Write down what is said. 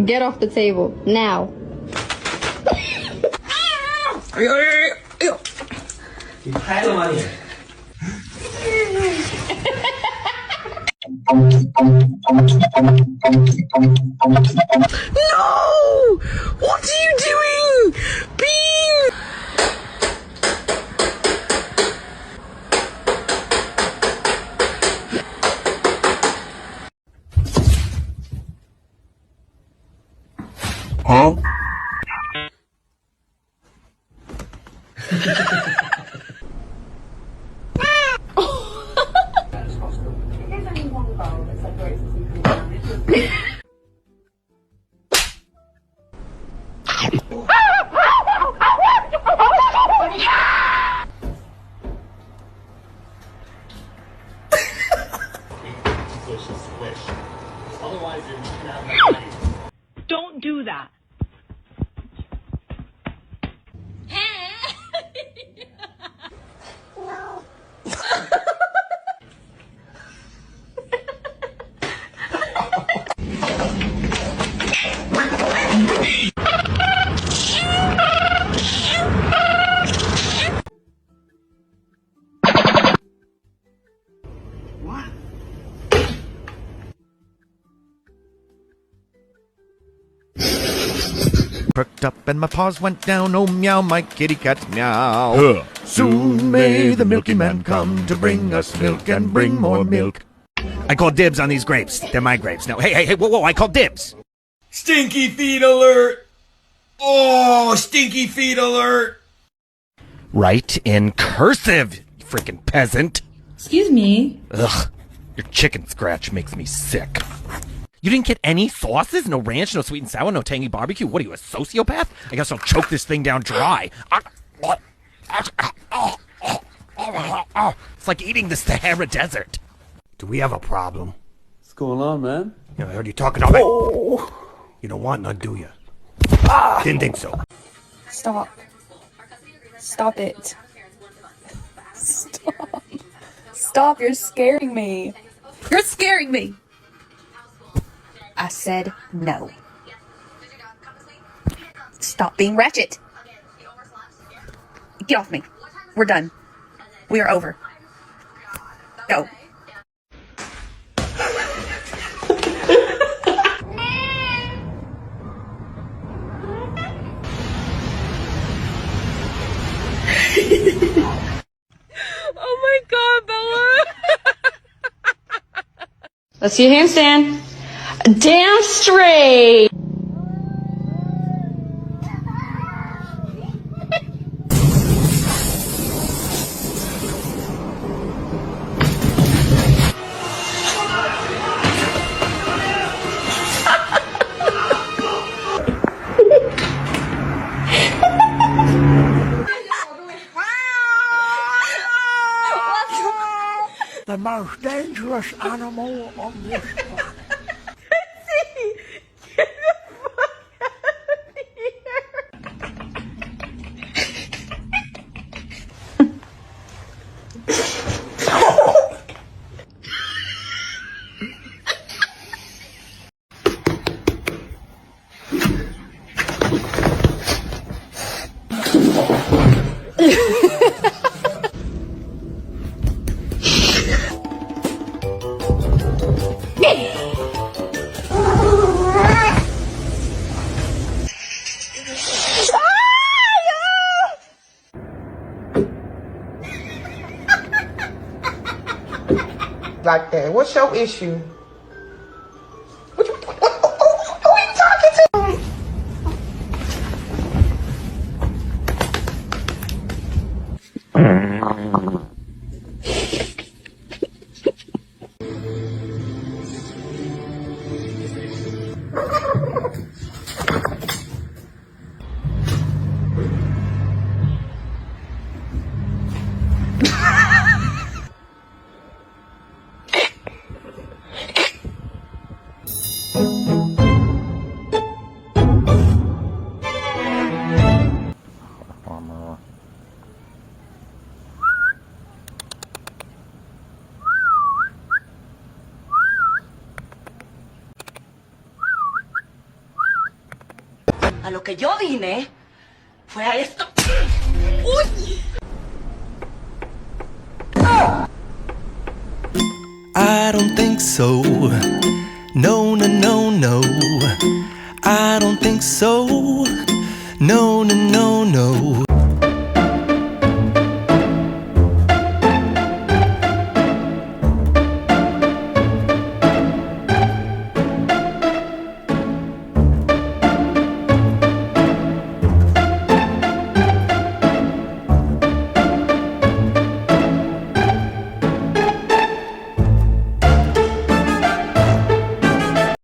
Get off the table, now. No! What are you doing? Bean! Huh? Don't do that. Perked up and my paws went down, oh meow, my kitty cat meow. Soon may the milky man come to bring us milk and bring more milk. I call dibs on these grapes. They're my grapes. No, hey, whoa, I call dibs. Stinky feet alert! Oh, stinky feet alert! Write in cursive, you freaking peasant. Excuse me. Ugh, your chicken scratch makes me sick. You didn't get any sauces? No ranch, no sweet and sour, no tangy barbecue? What are you, a sociopath? I guess I'll choke this thing down dry. It's like eating the Sahara Desert. Do we have a problem? What's going on, man? You know, I heard you talking about it. You don't want none, do you? Didn't think so. Stop. Stop it. Stop. Stop, you're scaring me. You're scaring me. I said no. Stop being ratchet. Get off me. We're done. We are over. Go. Oh my god, Bella! Let's see a handstand. Damn straight! The most dangerous animal on this planet. Like that. What's your issue? Who are you talking to? A lo que yo vine fue a esto. I don't think so. No, no, no, no. I don't think so. No, no,